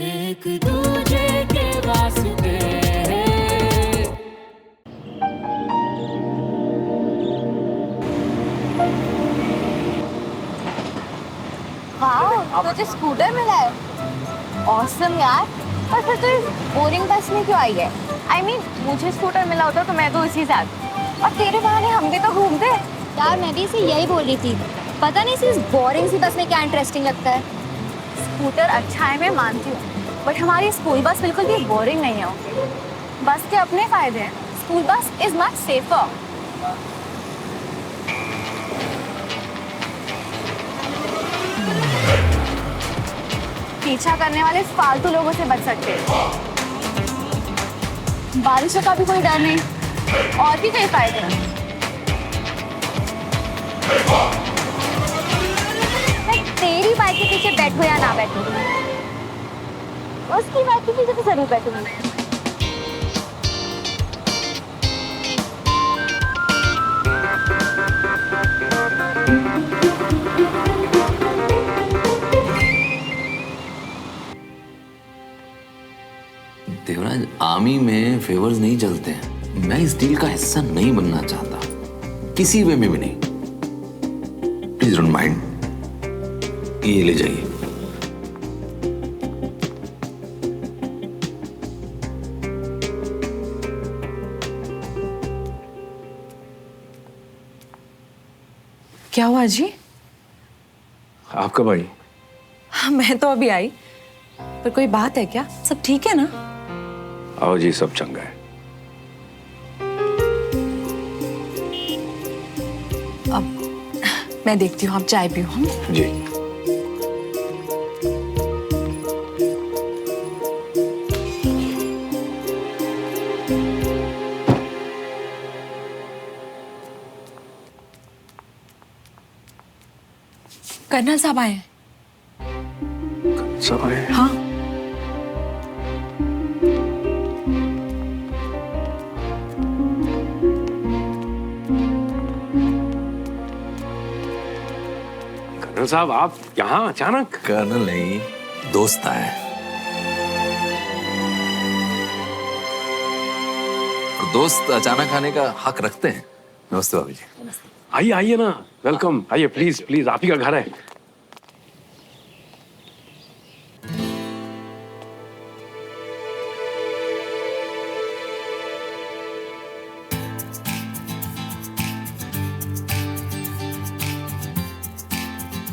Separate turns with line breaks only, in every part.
एक दूजे के वास्ते
वाह, तुझे स्कूटर मिला है। ऑसम यार। पर फिर तू इस बोरिंग बस में क्यों आई है? I mean, मुझे स्कूटर मिला होता तो मैं तो इसी से आती। और तेरे बहाने हम भी तो घूमते।
यार मैं भी इसे यही बोल रही थी। पता नहीं इस बोरिंग सी बस में क्या इंटरेस्टिंग लगता है।
स्कूटर अच्छा है, मैं मानती हूँ, बट हमारी स्कूल बस बिल्कुल भी बोरिंग नहीं है। ओके, बस के अपने फायदे हैं। School bus is much safer. पीछा करने वाले फालतू लोगों से बच सकते हैं। बारिशों का भी कोई डर नहीं, और भी कई फायदे हैं।
मैं तेरी बाइक के पीछे बैठूं या ना बैठूं, उसकी बाइक के पीछे तो जरूर बैठूंगी।
देवराज, आर्मी में फेवर्स नहीं चलते हैं। मैं इस डील का हिस्सा नहीं बनना चाहता, किसी वे में भी नहीं। प्लीज डोंट माइंड, ये ले जाइए।
क्या हुआ जी?
आप कब आई?
हाँ, मैं तो अभी आई। पर कोई बात है क्या? सब ठीक है ना?
आओ जी, सब चंगा है।
अब मैं देखती हूँ, आप चाय पियो। हम
जी।
कर्नल साहब आए हैं।
सब आए?
हाँ।
कर्नल साहब, आप यहाँ अचानक?
कर्नल नहीं, दोस्त आए। और दोस्त अचानक आने का हक रखते हैं। नमस्ते भाभी जी।
आइए आइए ना, वेलकम। आइए प्लीज प्लीज, आप ही का घर है।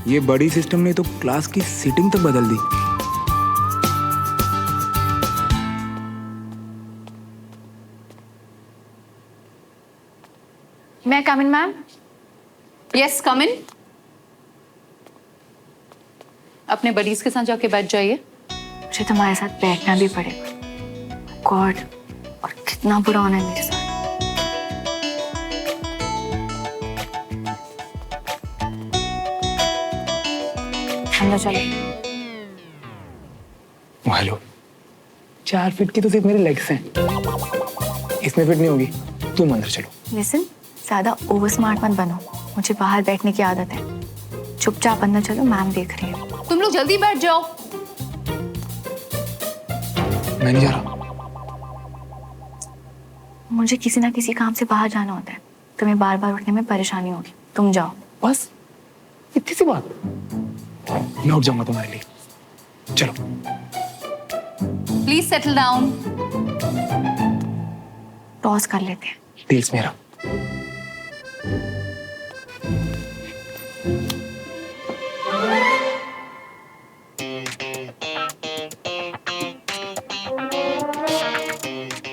ये बड़ी सिस्टम ने तो क्लास की सीटिंग तक बदल दी।
मैं कम इन मैम?
यस, कम इन। अपने बडीज के साथ जाके बैठ जाइए।
मुझे तुम्हारे साथ बैठना भी पड़ेगा। गॉड, और कितना बुरा होना है मेरे साथ। अंदर चलो।
हेलो, 4 फीट की तो सिर्फ मेरे लेग्स हैं, इसमें फिट नहीं होगी। तुम अंदर चलो।
लिसन, ज्यादा ओवर स्मार्ट मत बनो। मुझे बाहर बैठने की आदत है। चुपचाप अंदर चलो, मैम देख रही है।
तुम लोग जल्दी बैठ जाओ।
मैं नहीं जा रहा।
मुझे किसी ना किसी काम से बाहर जाना होता है। तुम्हें बार बार उठने में परेशानी होगी। तुम जाओ।
बस इतनी सी बात। मैं उठ जाऊंगा तुम्हारे लिए। चलो।
Please settle down.
टॉस कर लेते हैं।
डील्स मेरा।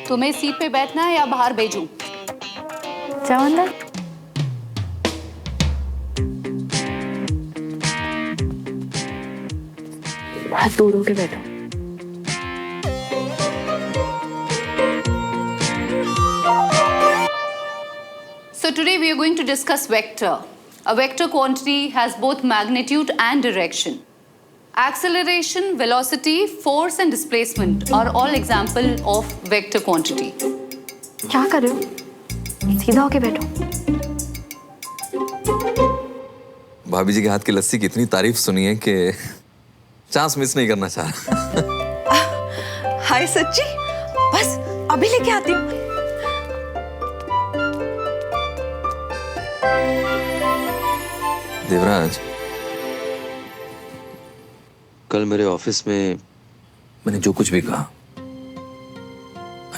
तुम्हें सीट पे बैठना है या बाहर भेजूं?
जाओ अंदर। हाथ दूर होके बैठो।
So today we are going to discuss vector. A vector quantity has both magnitude and direction. Acceleration, velocity, force and displacement are all example of vector quantity.
क्या कर रहे हो? सीधा होके बैठो।
भाभी जी के हाथ की लस्सी की इतनी तारीफ सुनी है कि चांस मिस नहीं करना चाह रहा।
हाय सच्ची, बस अभी लेके आती हूँ।
देवराज, कल मेरे ऑफिस में मैंने जो कुछ भी कहा,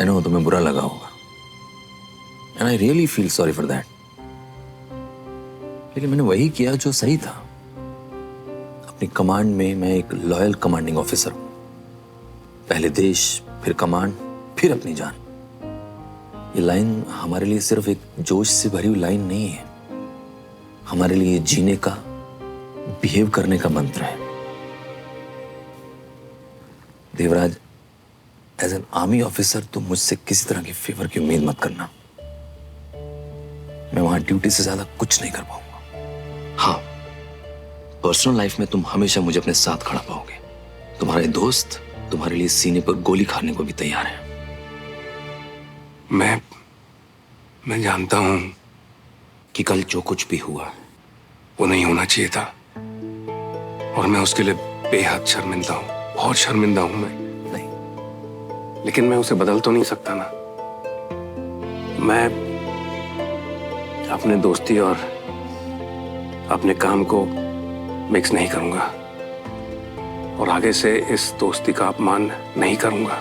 आई नो तुम्हें बुरा लगा होगा, and I really feel sorry for that. लेकिन मैंने वही किया जो सही था। अपनी कमांड में मैं एक लॉयल कमांडिंग ऑफिसर हूं। पहले देश, फिर कमांड, फिर अपनी जान। ये लाइन हमारे लिए सिर्फ एक जोश से भरी हुई लाइन नहीं है, हमारे लिए जीने का, बिहेव करने का मंत्र है। Devraj, as an army officer तुम मुझसे किसी तरह के फेवर की उम्मीद मत करना। मैं वहां ड्यूटी से ज्यादा कुछ नहीं कर पाऊंगा। हाँ, पर्सनल लाइफ में तुम हमेशा मुझे अपने साथ खड़ा पाओगे। तुम्हारे दोस्त तुम्हारे लिए सीने पर गोली खाने को भी तैयार है।
मैं जानता हूं
कि कल जो कुछ भी हुआ
वो नहीं होना चाहिए था, और मैं उसके लिए बेहद शर्मिंदा हूं, बहुत शर्मिंदा हूं मैं।
नहीं,
लेकिन मैं उसे बदल तो नहीं सकता ना। मैं अपने दोस्ती और अपने काम को मिक्स नहीं करूंगा, और आगे से इस दोस्ती का अपमान नहीं करूंगा।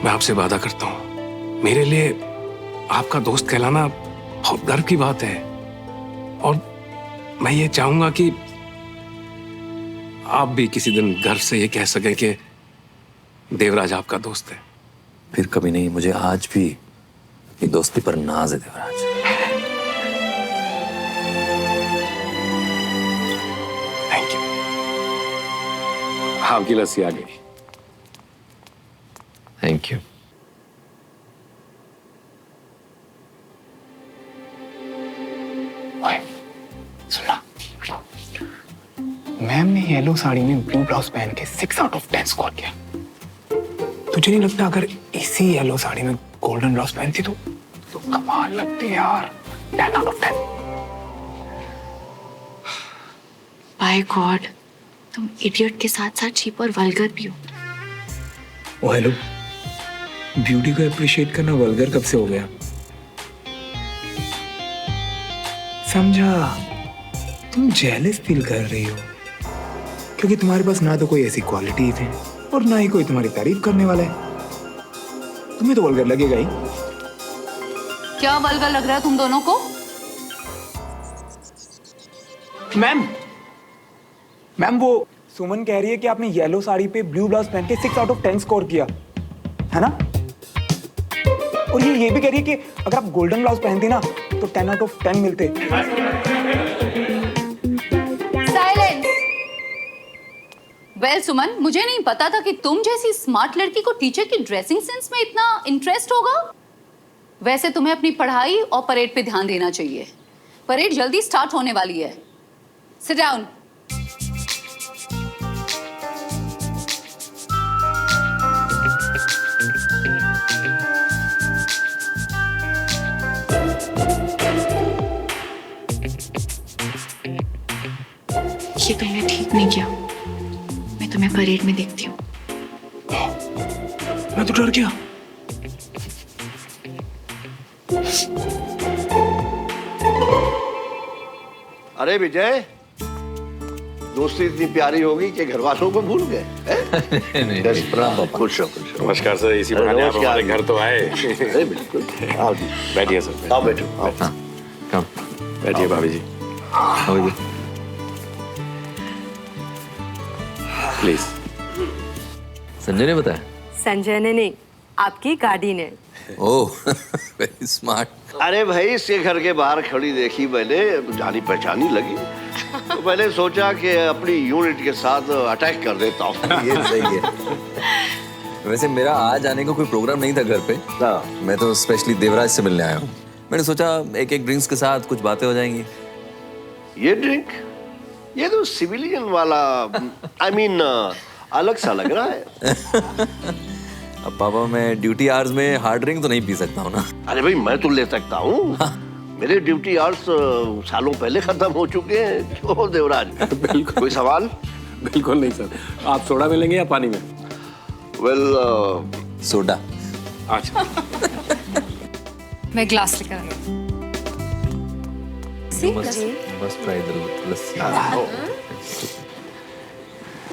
मैं आपसे वादा करता हूं, मेरे लिए आपका दोस्त कहलाना बहुत गर्व की बात है, और मैं ये चाहूंगा कि आप भी किसी दिन गर्व से ये कह सके कि देवराज आपका दोस्त है।
फिर कभी नहीं, मुझे आज भी ये दोस्ती पर नाज है देवराज।
Thank you. आपकी लस्सी आ गई।
Thank you.
सुना, मैम ने येलो साड़ी में ब्लू ब्लाउज पहन के 6 आउट ऑफ 10 स्कोर किया। तुझे नहीं लगता अगर इसी येलो साड़ी में गोल्डन ब्लाउज पहनती तो कमाल लगती यार। 10 आउट ऑफ 10।
बाय गॉड, तुम इडियट के साथ साथ चीप और वल्गर भी हो।
ओ हेलो, ब्यूटी को अप्रिशिएट करना वल्गर कब से हो गया? समझा, तुम जेलस फील कर रही हो क्योंकि तुम्हारे पास ना तो कोई ऐसी क्वालिटीज है और ना ही कोई तुम्हारी तारीफ करने वाला है। तुम्हें तो वल्गर लगेगा ही।
क्या वल्गर लग रहा है तुम दोनों को?
मैम वो सुमन कह रही है कि आपने येलो साड़ी पे ब्लू ब्लाउज पहन के 6 आउट ऑफ 10 स्कोर किया है ना, और ये भी कह रही है कि अगर आप गोल्डन ब्लाउज पहनती ना तो 10 आउट ऑफ 10 मिलते।
साइलेंस। वेल सुमन, मुझे नहीं पता था कि तुम जैसी स्मार्ट लड़की को टीचर की ड्रेसिंग सेंस में इतना इंटरेस्ट होगा। वैसे तुम्हें अपनी पढ़ाई और परेड पे ध्यान देना चाहिए। परेड जल्दी स्टार्ट होने वाली है। Sit down.
ये तुमने ठीक नहीं किया। मैं तुम्हें परेड में देखती हूँ।
मैं तो डर गया।
अरे विजय, दोस्ती इतनी प्यारी होगी कि घर वालों को भूल गए। खुश रहो।
नमस्कार सर, इसी बहाने आप हमारे घर तो आए।
अरे बिल्कुल, आओ जी,
बैठिए सर।
आओ बैठो, आओ।
कम
बैठिए भाभी जी, प्लीज।
संजय ने बताया?
संजय ने नहीं, आपकी गाड़ी ने।
ओह, वेरी स्मार्ट।
अरे भाई, इसके घर के बाहर खड़ी देखी मैंने, जानी पहचानी लगी, तो मैंने सोचा कि अपनी यूनिट के साथ अटैक कर देता हूँ।
ये सही है। वैसे मेरा आज आने का कोई प्रोग्राम नहीं था घर पे। मैं तो स्पेशली देवराज से मिलने आया हूँ। मैंने सोचा एक एक ड्रिंक्स के साथ कुछ बातें हो जाएंगी।
ये ड्रिंक, ये तो सिविलियन वाला, I mean, अलग सा लग रहा है।
अब पापा, मैं ड्यूटी आवर्स में हार्ड ड्रिंक तो नहीं पी सकता हूँ ना।
अरे भाई, मैं तो ले सकता हूँ। मेरे ड्यूटी आवर्स सालों पहले खत्म हो चुके हैं। क्यों देवराज?
बिल्कुल।
कोई सवाल?
बिल्कुल नहीं सर। आप सोडा में लेंगे या पानी में?
Well
soda.
अच्छा
मैं ग्लास लेकर आई हूँ।
मस्ट ट्राई द लस्सी।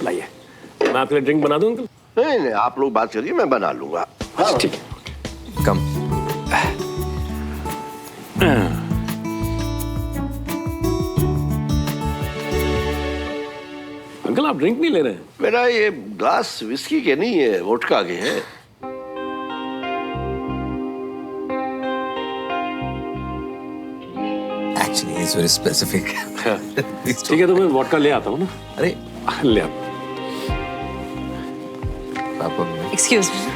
लाइए, मैं आपके लिए ड्रिंक बना दूं अंकल?
नहीं नहीं, आप लोग बात करिए, मैं बना लूंगा। हाँ
ठीक है।
कम।
अंकल आप ड्रिंक नहीं ले रहे हैं?
मेरा ये ग्लास विस्की के नहीं है, वोडका के है।
Actually, it's very specific.
ठीक है, तो मैं वोडका ले आता हूँ ना।
अरे
ले आता।
पापा
एक्सक्यूज मी।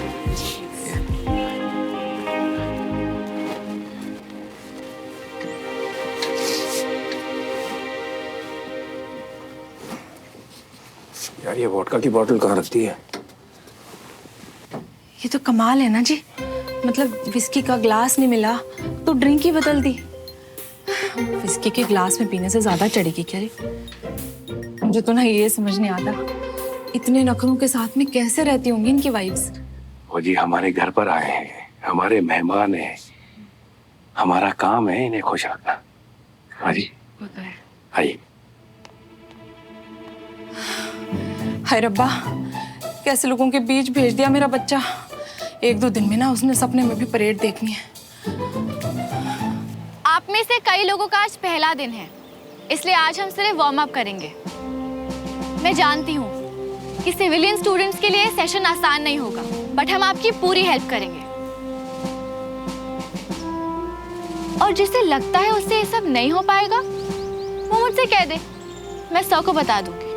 यार ये वोडका की बोतल कहाँ रखती है?
ये तो कमाल है ना जी, मतलब विस्की का ग्लास नहीं मिला तो ड्रिंक ही बदल दी। विस्की के ग्लास में पीने से ज्यादा चढ़ेगी क्या रे? मुझे तो ना ये समझ नहीं आता, इतने नखरों के साथ में कैसे रहती होंगी इनकी वाइफ्स।
वो जी हमारे घर पर आए हैं, हमारे मेहमान हैं, हमारा काम है इन्हें खुश रखना। हाँ जी, आइए।
हाय रब्बा, कैसे लोगों के बीच भेज दिया मेरा बच्चा। 1-2 दिन में ना उसने सपने में भी परेड देखनी है।
आप में से कई लोगों का आज पहला दिन है, इसलिए आज हम सिर्फ वार्म अप करेंगे। मैं जानती हूँ कि सिविलियन स्टूडेंट्स के लिए सेशन आसान नहीं होगा, बट हम आपकी पूरी हेल्प करेंगे। और जिसे लगता है उससे ये सब नहीं हो पाएगा, वो मुझसे कह दे, मैं 100 को बता दूंगी।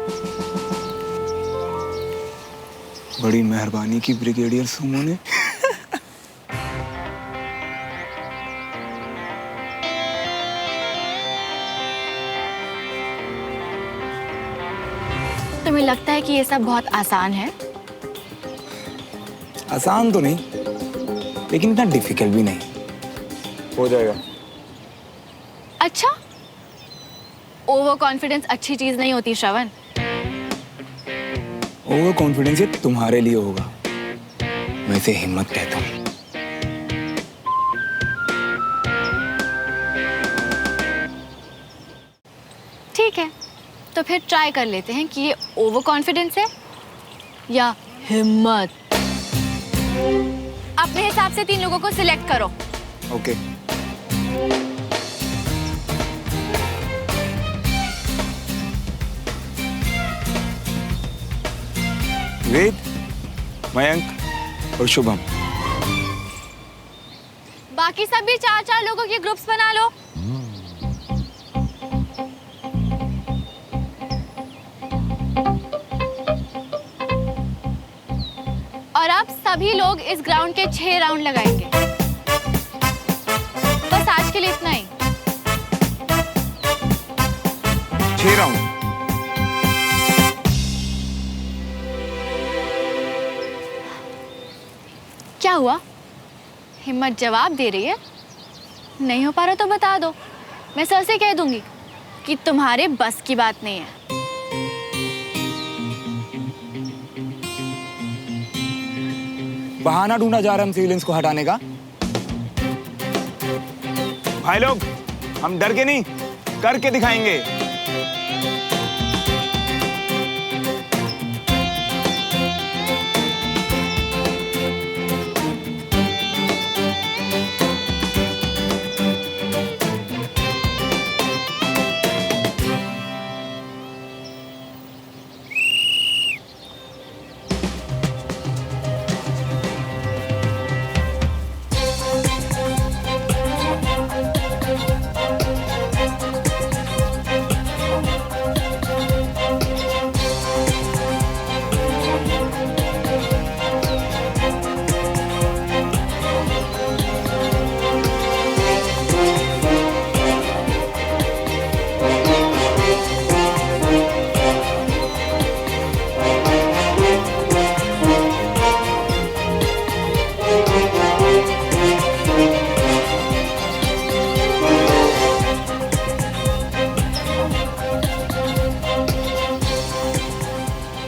बड़ी मेहरबानी की ब्रिगेडियर सुमो ने।
तुम्हें लगता है कि ये सब बहुत आसान है?
आसान तो नहीं, लेकिन इतना डिफिकल्ट भी नहीं। हो जाएगा।
अच्छा, ओवर कॉन्फिडेंस अच्छी चीज नहीं होती श्रवण।
ओवर कॉन्फिडेंस ये तुम्हारे लिए होगा, मैं इसे हिम्मत कहता हूँ।
ठीक है, तो फिर ट्राई कर लेते हैं कि ये ओवर कॉन्फिडेंस है या हिम्मत। अपने हिसाब से 3 लोगों को सिलेक्ट करो।
ओके। वेद, मयंक और शुभम।
बाकी सब भी 4-4 लोगों के ग्रुप्स बना लो। और आप सभी लोग इस ग्राउंड के 6 राउंड लगाएंगे। बस आज के लिए इतना ही।
6 राउंड।
क्या हुआ? हिम्मत जवाब दे रही है। नहीं हो पा रहा तो बता दो, मैं सर से कह दूंगी कि तुम्हारे बस की बात नहीं है।
बहाना ढूंढा जा रहा है हम सिविलियंस को हटाने का। भाई लोग, हम डर के नहीं, करके दिखाएंगे।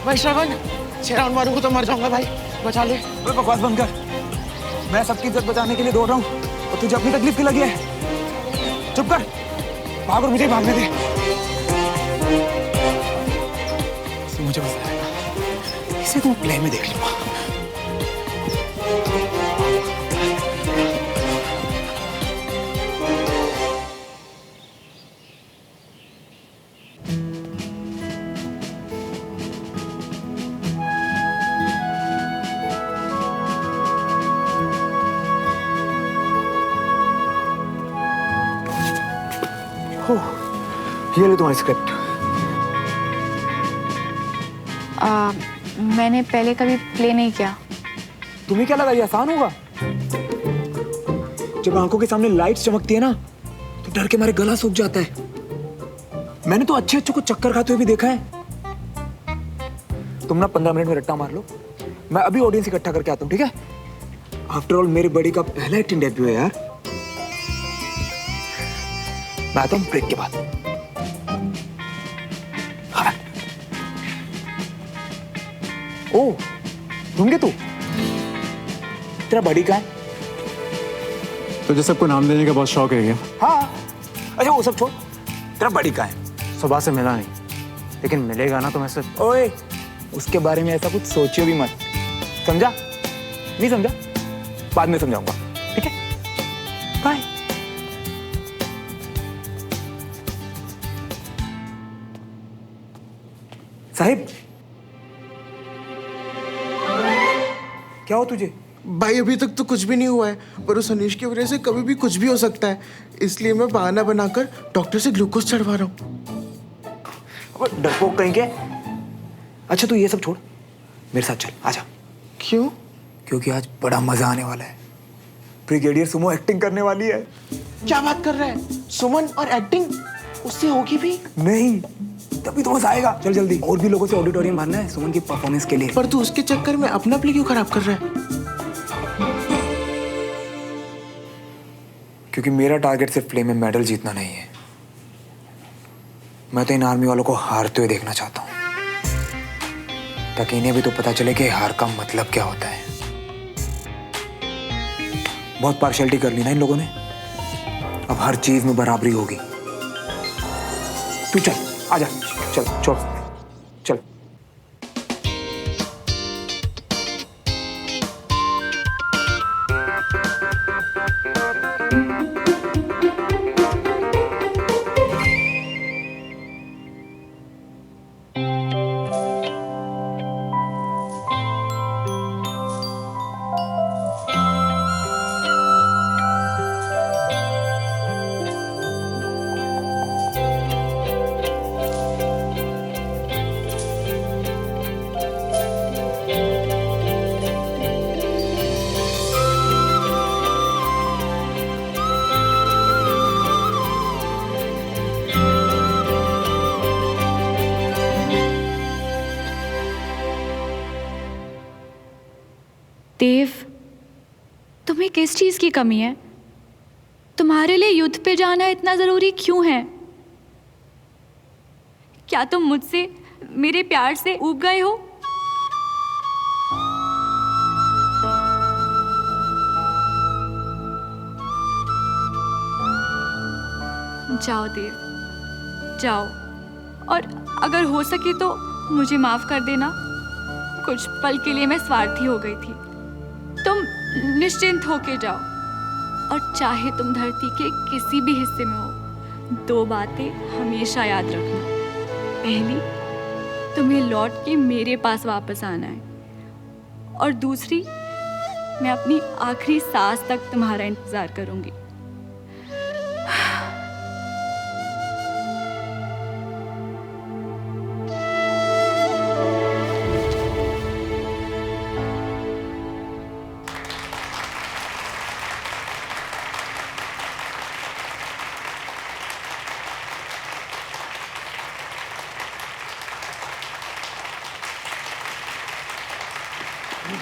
भाई श्रवण, 6 राउंड मारूंगा तो मर जाऊंगा भाई,
बचा ले। बकवास बंद कर। मैं सबकी इज्जत बचाने के लिए दौड़ रहा हूँ और तुझे अपनी तकलीफ की लगी है। चुप कर, भाग और मुझे भागने दे। मुझे मजा आएगा, इसे तुम प्ले में देख लूंगा। ये ले तुम्हारी स्क्रिप्ट।
मैंने पहले कभी प्ले नहीं किया।
तुम्हें क्या लगा ये आसान होगा? जब आंखों के सामने लाइट्स चमकती है ना तो डर के मारे गला सूख जाता है। मैंने तो अच्छे को चक्कर खाते हुए भी देखा है। तुम ना 15 मिनट में रट्टा मार लो, मैं अभी ऑडियंस इकट्ठा करके आता हूँ, ठीक है? आफ्टर ऑल मेरे बड़ी का पहला एक्टिंग डेब्यू है यार। मैं आता हूँ ब्रेक के बाद। ओ, ढूंढे तू? तेरा बड़ी का है?
तुझे सबको नाम देने का बहुत शौक है क्या?
हाँ। अच्छा वो सब छोड़, तेरा बड़ी का है?
सुबह से मिला नहीं, लेकिन मिलेगा ना तो मैं सिर्फ।
ओए, उसके बारे में ऐसा कुछ सोचियो भी मत, समझा? नहीं समझा? बाद में समझाऊंगा, ठीक है? बाय। साहिब, क्या हो तुझे?
भाई अभी तक तो कुछ भी नहीं हुआ है, पर उस अनीश की वजह से कभी भी कुछ भी हो सकता है, इसलिए मैं बहाना बनाकर डॉक्टर से ग्लूकोज चढ़वा रहा हूँ।
डरपोक कहीं के? अच्छा तू ये सब छोड़, मेरे साथ चल, आजा।
क्यों?
क्योंकि आज बड़ा मजा आने वाला है। ब्रिगेडियर सुमो एक्टिंग करने वाली है।
क्या बात कर रहा है? सुमन और एक्टिंग उससे होगी भी?
नहीं, तभी तो मजा आएगा। चल जल्दी, और भी लोगों से ऑडिटोरियम भरना है सुमन की परफॉर्मेंस के लिए।
पर तू उसके चक्कर में अपना प्ले क्यों खराब कर रहा है?
क्योंकि मेरा टारगेट सिर्फ प्ले में मेडल जीतना नहीं है, मैं तो इन आर्मी वालों को हारते हुए देखना चाहता हूँ, ताकि इन्हें भी तो पता चले कि हार का मतलब क्या होता है। बहुत पार्शियलिटी कर ली ना इन लोगों ने, अब हर चीज में बराबरी होगी। तू चल, आजा, चल छोड़, चल।
देव, तुम्हें किस चीज की कमी है? तुम्हारे लिए युद्ध पे जाना इतना जरूरी क्यों है? क्या तुम मुझसे, मेरे प्यार से ऊब गए हो? जाओ देव, जाओ, और अगर हो सके तो मुझे माफ कर देना। कुछ पल के लिए मैं स्वार्थी हो गई थी। तुम निश्चिंत होके जाओ, और चाहे तुम धरती के किसी भी हिस्से में हो, 2 बातें हमेशा याद रखना। पहली, तुम्हें लौट के मेरे पास वापस आना है, और दूसरी, मैं अपनी आखिरी सांस तक तुम्हारा इंतजार करूंगी।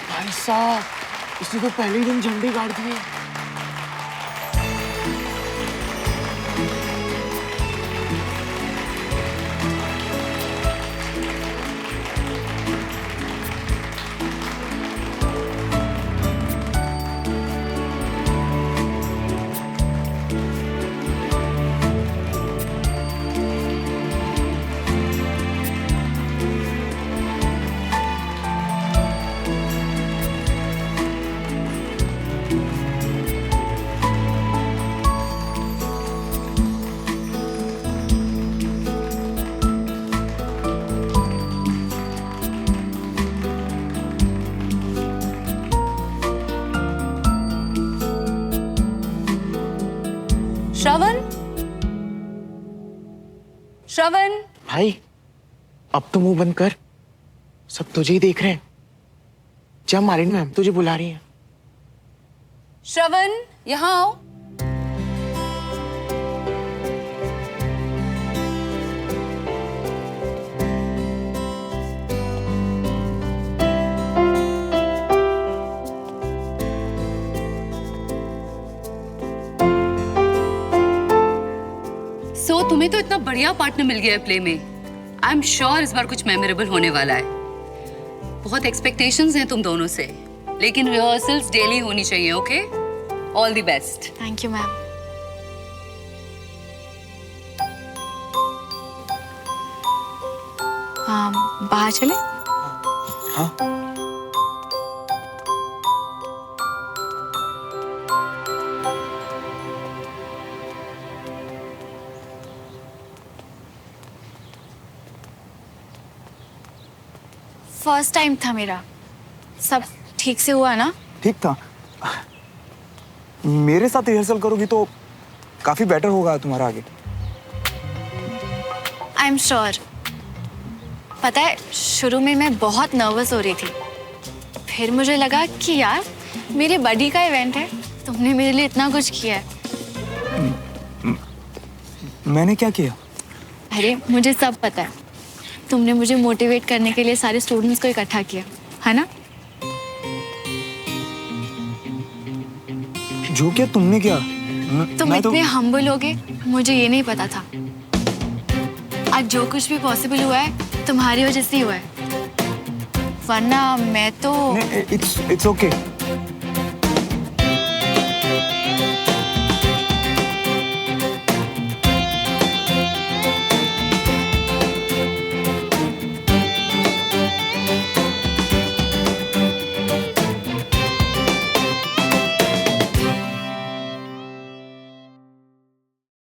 भाई साहब, इसने तो पहले ही दिन झंडे गाड़ दिए।
श्रवण,
भाई अब तो मुंह बंद कर, सब तुझे ही देख रहे हैं। जा मारिन मैम तुझे बुला रही हैं।
श्रवण, यहाँ आओ। तुम्हें तो इतना बढ़िया पार्टनर मिल गया है प्ले में। आई एम श्योर इस बार कुछ मेमोरेबल होने वाला है। बहुत एक्सपेक्टेशंस हैं तुम दोनों से, लेकिन रिहर्सल्स डेली होनी चाहिए। Okay, all the best.
Thank you ma'am. बाहर चले?
हाँ।
फर्स्ट टाइम था मेरा। सब ठीक से हुआ ना?
ठीक था। मेरे साथ रिहर्सल करोगी तो काफी बेटर होगा तुम्हारा आगे।
I am sure. पता है, शुरू में मैं बहुत नर्वस हो रही थी, फिर मुझे लगा कि यार मेरे बर्थडे का इवेंट है, तुमने मेरे लिए इतना कुछ किया है।
मैंने क्या किया?
अरे मुझे सब पता है। तुमने मुझे मोटिवेट करने के लिए सारे स्टूडेंट्स को इकट्ठा किया, है ना?
जो क्या तुमने किया?
तुम इतने हम्बल होगे, मुझे ये नहीं पता था। आज जो कुछ भी पॉसिबल हुआ है तुम्हारी वजह से ही हुआ है, वरना मैं तो
इट्स ओके।